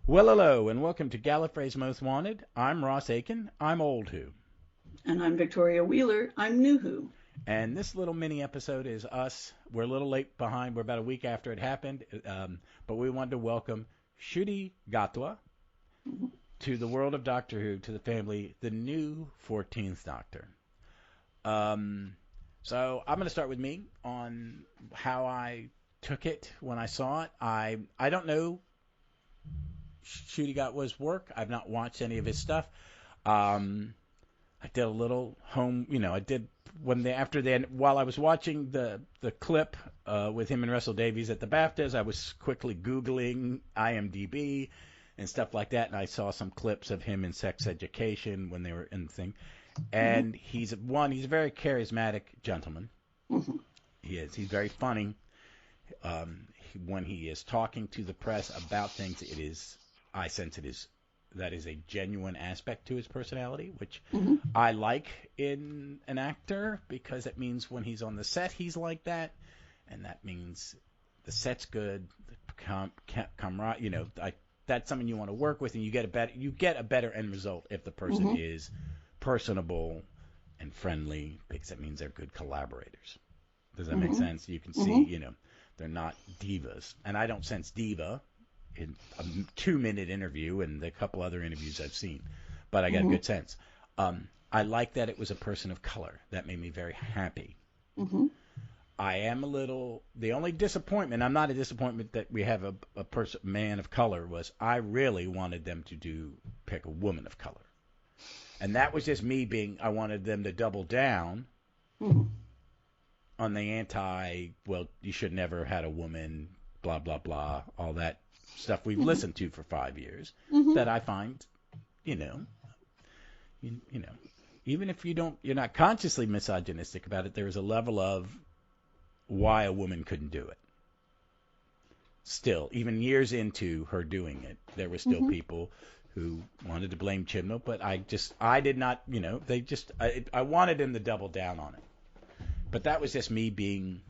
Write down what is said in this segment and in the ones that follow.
Well, hello, and welcome to Gallifrey's Most Wanted. I'm Ross Aiken. I'm Old Who. And I'm Victoria Wheeler. I'm New Who. And this little mini episode is us. We're a little late behind. We're about a week after it happened. But we wanted to welcome Ncuti Gatwa Mhm. to the world of Doctor Who, to the family, the new 14th Doctor. Um, so I'm going to start with me on how I took it when I saw it. I don't know Ncuti Gatwa's work. I've not watched any of his stuff. Um, I did a little home, I did when they after they while I was watching the clip with him and Russell Davies at the BAFTAs, I was quickly Googling IMDb and stuff like that, and I saw some clips of him in Sex Education when they were in the thing. Mhm. And he's a very charismatic gentleman. Mhm. He is. He's very funny. When he is talking to the press about things, I sense that is a genuine aspect to his personality, which Mhm. I like in an actor because it means when he's on the set, he's like that, and that means the set's good, camaraderie. That's something you want to work with, and you get a better end result if the person Mhm. is personable and friendly, because that means they're good collaborators. Does that make Mhm. sense? You can see, Mhm. they're not divas, and I don't sense diva in a 2 minute interview and the couple other interviews I've seen, but I got a Mhm. good sense. I like that it was a person of color. That made me very happy. Mhm. I am a little. The only disappointment, I'm not a disappointment that we have a person, man of color, was I really wanted them to pick a woman of color. And that was just me I wanted them to double down Mhm. on the well, you should never have had a woman, blah, blah, blah, all that stuff we've Mhm. listened to for 5 years Mhm. that I find, you know, you know, even if you're not consciously misogynistic about it, there is a level of why a woman couldn't do it. Still, even years into her doing it, there were still Mhm. people who wanted to blame Chibnall, but I did not, I wanted him to double down on it. But that was just me being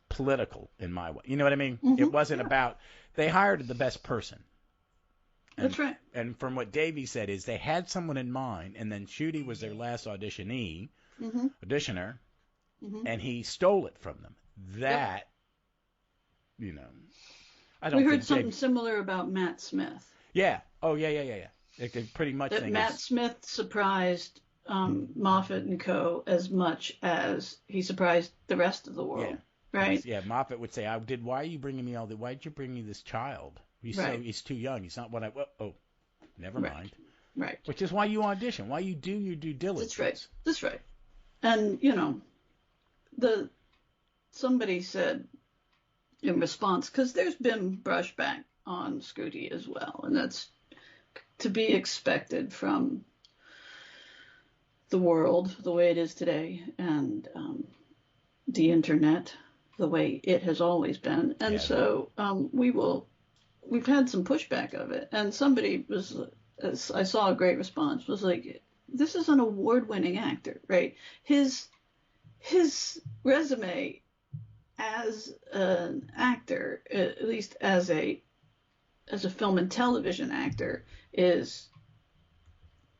political in my way. You know what I mean? It Mhm. wasn't Yeah, about they hired the best person. And that's right. and from what Davey said is they had someone in mind, and then Ncuti was their last Mhm. auditioner, Mhm. and he stole it from them. Yep. That you know, I We don't heard think something Dave. similar about Matt Smith. Yeah. Oh yeah. It pretty much That thing Matt is. Smith surprised Moffat and Co. as much as he surprised the rest of the Yeah. world. Because Right. yeah, Moffat would say, "I did. Why are you bringing me all the? Why did you bring me this child? Right. He's too young. He's not what I. Oh, never Right. mind. Right. Which is why you audition. Why you do your due That's right. diligence. That's right. And the somebody said in response, because there's been brushback on Scooty as well, and that's to be expected from the world the way it is today, and the internet the way it has always been. And Yeah. so we've had some pushback of it, and somebody was, I saw a great response, was like, this is an award-winning actor, right? His resume as an actor, at least as a film and television actor, is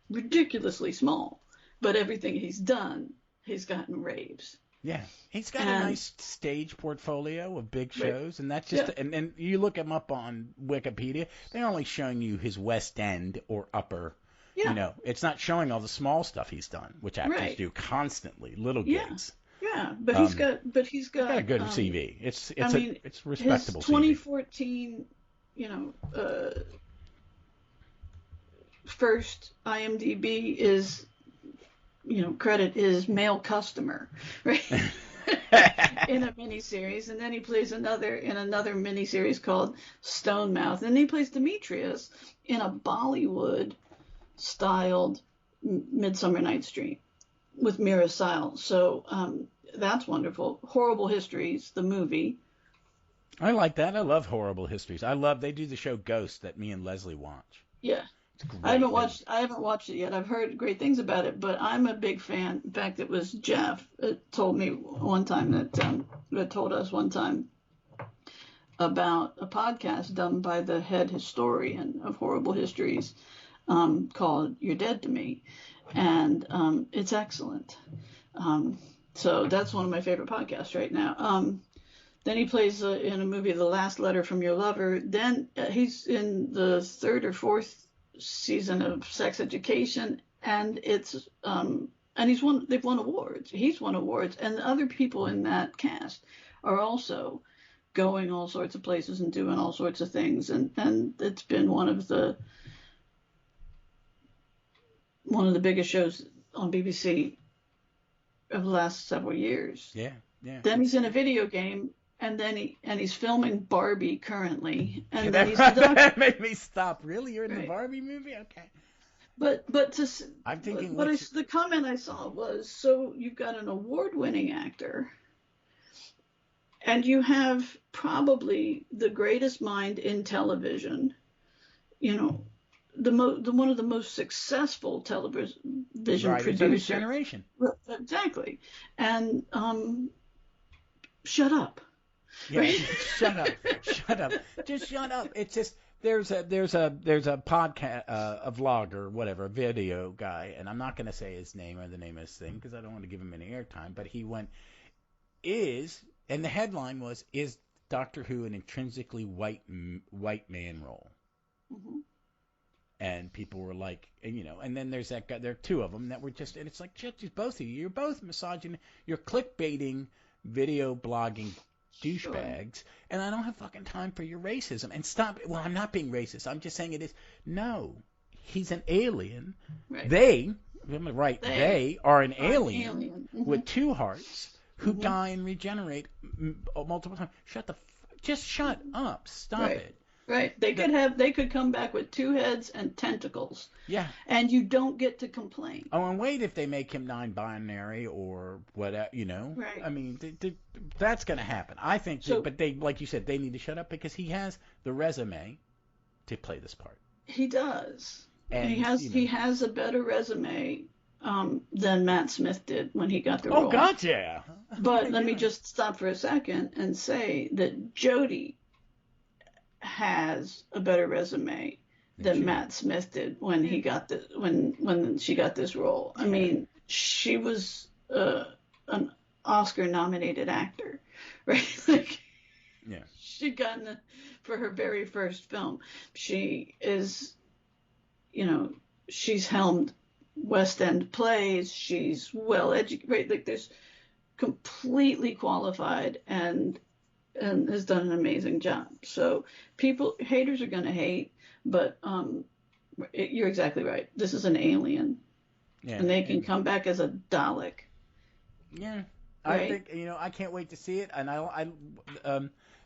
ridiculously small. But everything he's done, he's gotten raves. Yeah, he's got a And nice stage portfolio of big right, shows, and that's just yeah, and you look him up on Wikipedia, they're only showing you his West End or upper. yeah, It's not showing all the small stuff he's done, which actors right, do constantly, little yeah, gigs. yeah. Um, But he's he's got a got. good CV. I mean, It's his respectable CV. 2014, you know, first IMDb is, credit is male customer, right? In a miniseries, and then he plays another miniseries called Stone Mouth, and he plays Demetrius in a Bollywood styled Midsummer Night's Dream with Mira Sile. So that's wonderful. Horrible Histories, the movie. I like that. I love horrible histories. They do the show Ghost that me and Leslie watch. Yeah, It's great. I haven't watched it yet. I've heard great things about it, but I'm a big fan. In fact, it was Jeff that told me one time that told us one time about a podcast done by the head historian of Horrible Histories, called You're Dead to Me. And it's excellent. So that's one of my favorite podcasts right now. Then he plays in a movie, The Last Letter from Your Lover. Then he's in the third or fourth season of Sex Education, and it's and they've won awards. He's won awards, and the other people in that cast are also going all sorts of places and doing all sorts of things, and it's been one of the biggest shows on BBC of the last several years. Yeah, yeah. Then he's in a video game, and then he's filming Barbie currently, and Yeah, then that made me stop. Really, you're in the Barbie movie? Okay. But I'm thinking. The comment I saw was, so you've got an award-winning actor, and you have probably the greatest mind in television. You know, one of the most successful television producers of his generation. Exactly, and shut up. Yeah, right? Shut up, just shut up. It's just there's a podcast, a vlogger, or whatever, a video guy, and I'm not going to say his name or the name of his thing because I don't want to give him any airtime. But he went, and the headline was, is Doctor Who an intrinsically white man role? Mm-hmm. And people were like, and then there's that guy. There are two of them that were just, and it's like, just both of you. You're both misogynist. You're clickbaiting, video blogging douchebags, Sure. And I don't have fucking time for your racism. And stop. Well, I'm not being racist. I'm just saying it is. No, he's an alien. Right. They are an alien Mm-hmm. with two hearts who die and regenerate multiple times. Just shut up. Stop it. Right. They could come back with two heads and tentacles. Yeah. And you don't get to complain. Oh, and wait if they make him non-binary or whatever, Right. I mean, that's going to happen. I think, but they, like you said, they need to shut up because he has the resume to play this part. He does. And he has a better resume than Matt Smith did when he got the role. Oh, God, yeah. But let me just stop for a second and say that Jodie has a better resume than Matt Smith did when he got when she got this role. I mean, she was an Oscar-nominated actor, right? Like, yeah. She'd gotten it for her very first film. She is, she's helmed West End plays. She's well educated, right? Like, there's completely qualified and has done an amazing job. So haters are going to hate, but you're exactly right. This is an alien, and they can come back as a Dalek. Yeah, right? I think I can't wait to see it. And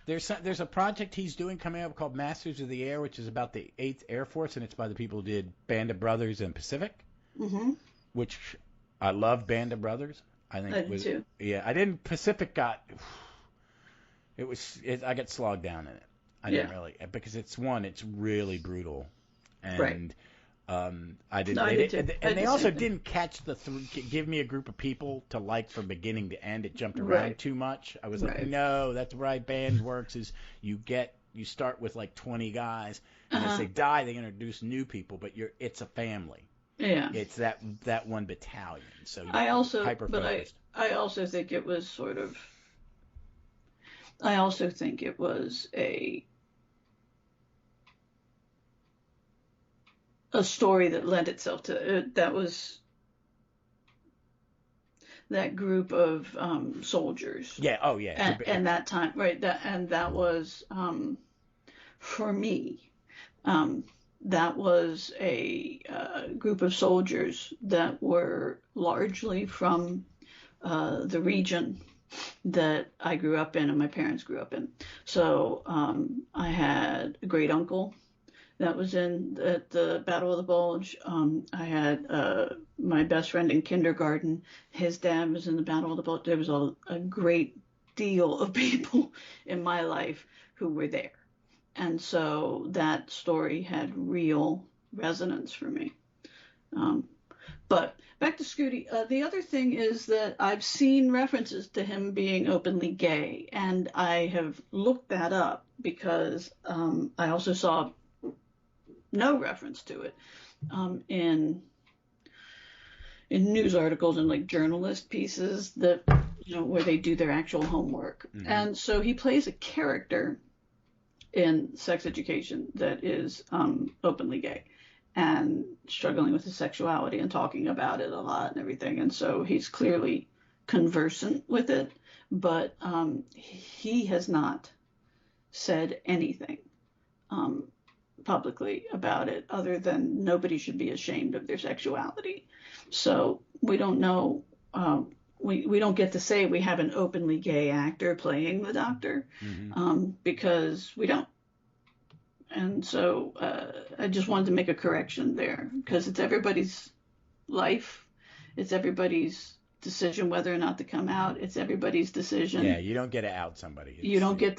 there's a project he's doing coming up called Masters of the Air, which is about the 8th Air Force, and it's by the people who did Band of Brothers and Pacific, which I love. Band of Brothers, I think I do too. Yeah, I didn't. Pacific got. I got slogged down in it. I didn't really, because it's really brutal, and I didn't. No, I did too. And they also didn't catch give me a group of people to like from beginning to end. It jumped around too much. I was like, no, that's the right band works. Is you start with like 20 guys, and as they die, they introduce new people, but it's a family. Yeah, it's that one battalion. So I also think it was sort of. I also think it was a story that lent itself to that group of soldiers. Yeah. Oh, yeah. And that time, right? That was for me. That was a group of soldiers that were largely from the region that I grew up in and my parents grew up in. So I had a great uncle that was at the Battle of the Bulge. I had my best friend in kindergarten. His dad was in the Battle of the Bulge. There was a great deal of people in my life who were there. And so that story had real resonance for me. But back to Scooty. The other thing is that I've seen references to him being openly gay, and I have looked that up because I also saw no reference to it in news articles and like journalist pieces that where they do their actual homework. Mm-hmm. And so he plays a character in Sex Education that is openly gay and struggling with his sexuality and talking about it a lot and everything. And so he's clearly conversant with it, but he has not said anything publicly about it other than nobody should be ashamed of their sexuality. So we don't know. We don't get to say we have an openly gay actor playing the Doctor because we don't. And so I just wanted to make a correction there because it's everybody's life. It's everybody's decision whether or not to come out. It's everybody's decision. Yeah, you don't get to out somebody. You don't get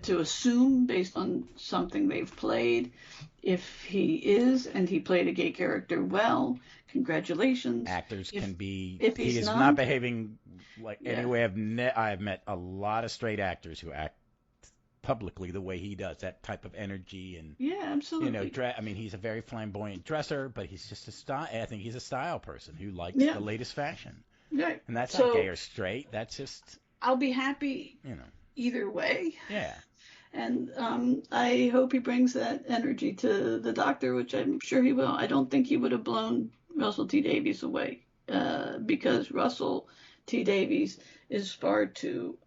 to assume based on something they've played. If he is and he played a gay character well, congratulations. Actors can be. If he is not behaving like anyway. I've met a lot of straight actors who act publicly the way he does, that type of energy and absolutely. I mean, he's a very flamboyant dresser, but he's just a style. I think he's a style person who likes the latest fashion. Right. And that's not gay or straight. That's just. I'll be happy. Either way. Yeah. And I hope he brings that energy to the Doctor, which I'm sure he will. I don't think he would have blown Russell T Davies away because Russell T Davies is far too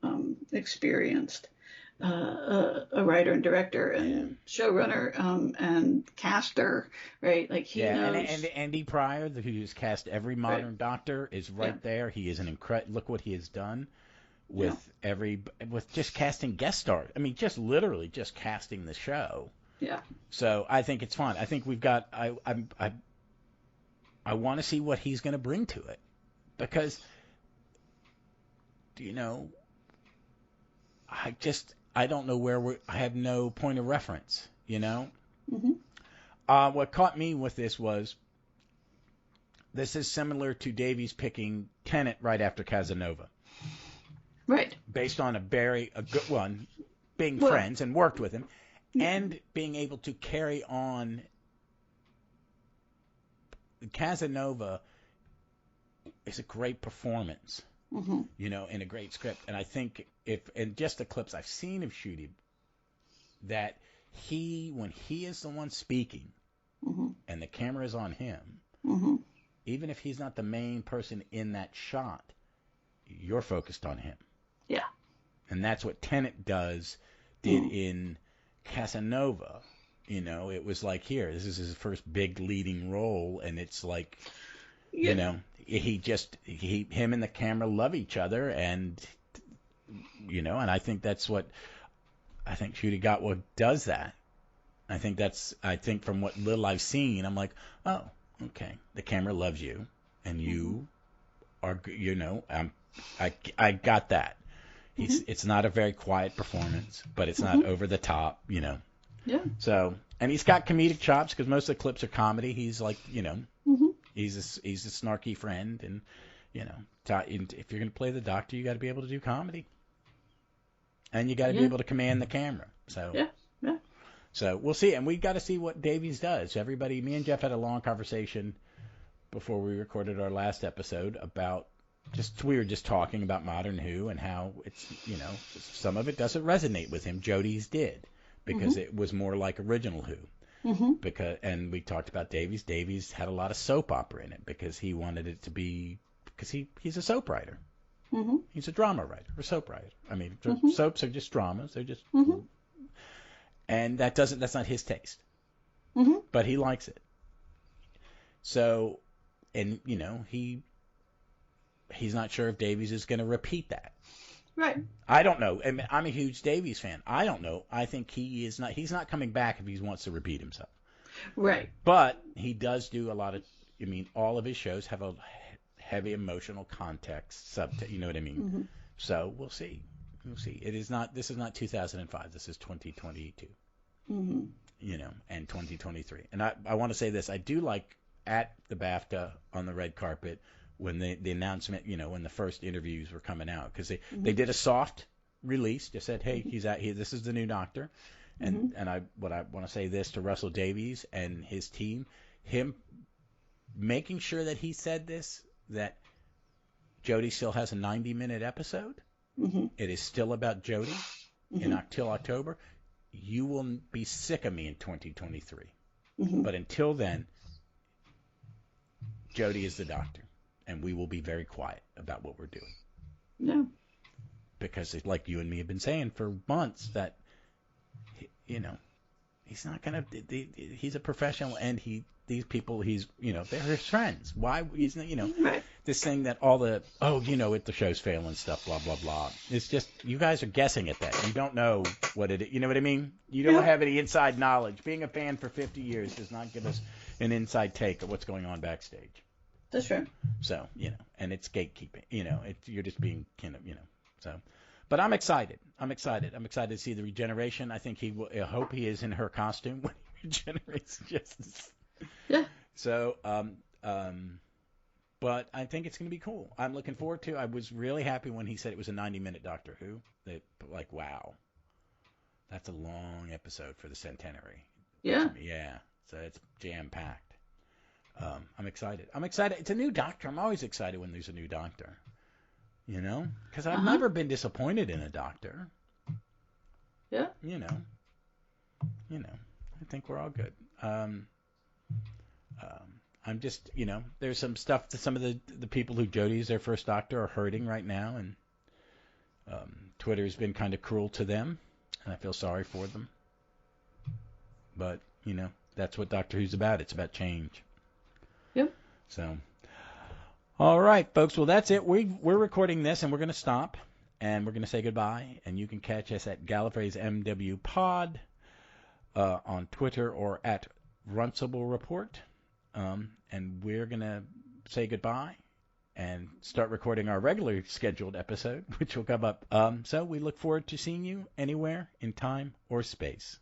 experienced. A writer and director and showrunner and caster, right? Like he knows. And Andy Pryor, who's cast every modern Doctor, is right there. He is an incredible. Look what he has done with with just casting guest stars. I mean, just literally just casting the show. Yeah. So I think it's fun. I think we've got. I want to see what he's going to bring to it because, I don't know where I have no point of reference, Mm-hmm. What caught me with this was this is similar to Davies picking Tennant right after Casanova. Right. Based on a good one, being friends and worked with him, and being able to carry on. Casanova is a great performance. Mm-hmm. In a great script. And I think in just the clips I've seen of Ncuti, that when he is the one speaking and the camera is on him, even if he's not the main person in that shot, you're focused on him. Yeah. And that's what Tennant did in Casanova. It was like, this is his first big leading role, and it's like, him and the camera love each other, and and I think that's what Ncuti Gatwa does that. I think from what little I've seen, I'm like, oh, okay, the camera loves you, and you are, I got that. It's not a very quiet performance, but it's not over the top, Yeah. So, and he's got comedic chops because most of the clips are comedy. He's like, he's a snarky friend, and if you're going to play the Doctor, you got to be able to do comedy, and you got to be able to command the camera. So yeah. So we'll see, and we got to see what Davies does. Me and Jeff had a long conversation before we recorded our last episode about we were just talking about Modern Who and how it's some of it doesn't resonate with him. Jodie's did because it was more like original Who. And we talked about Davies. Davies had a lot of soap opera in it because he wanted it to be because he's a soap writer. He's a drama writer or soap writer. I mean, soaps are just dramas. They're just and that's not his taste. But he likes it. So, and he's not sure if Davies is going to repeat that. Right. I don't know. I mean, I'm a huge Davies fan. I don't know. I think he's not coming back if he wants to repeat himself. Right. But he does do a lot of, all of his shows have a heavy emotional context you know what I mean? So we'll see. This is not 2005. This is 2022. And 2023. And I want to say this. I do like at the BAFTA on the red carpet when the announcement, when the first interviews were coming out, because they did a soft release, just said, hey, he's out here, this is the new doctor. And I want to say this to Russell Davies and his team, him making sure that he said this, that Jodie still has a 90-minute episode. It is still about Jodie until October. You will be sick of me in 2023. But until then, Jodie is the doctor, and we will be very quiet about what we're doing. Yeah. Because like you and me have been saying for months, that he's not gonna. He's a professional, and these people, they're his friends. Why he's not, Right. this thing that all the the show's failing stuff, blah blah blah. It's just you guys are guessing at that. You don't know what it. You know what I mean? You don't have any inside knowledge. Being a fan for 50 years does not give us an inside take of what's going on backstage. That's true. So and it's gatekeeping. You're just being so. But I'm excited. I'm excited to see the regeneration. I think I hope he is in her costume when he regenerates justice. Yeah. So, but I think it's going to be cool. I'm looking forward to. I was really happy when he said it was a 90-minute Doctor Who. Wow, that's a long episode for the centenary. Yeah. Yeah. So it's jam packed. I'm excited. It's a new Doctor. I'm always excited when there's a new Doctor. Because I've never been disappointed in a Doctor. Yeah. I think we're all good. I'm just, there's some stuff that some of the people who Jodie's their first Doctor are hurting right now, and Twitter's been kind of cruel to them, and I feel sorry for them. But, that's what Doctor Who's about. It's about change. Yep. So, all right, folks. Well, that's it. We're recording this, and we're going to stop, and we're going to say goodbye. And you can catch us at Gallifrey's MW Pod on Twitter or at Runcible Report. And we're going to say goodbye and start recording our regularly scheduled episode, which will come up. So we look forward to seeing you anywhere in time or space.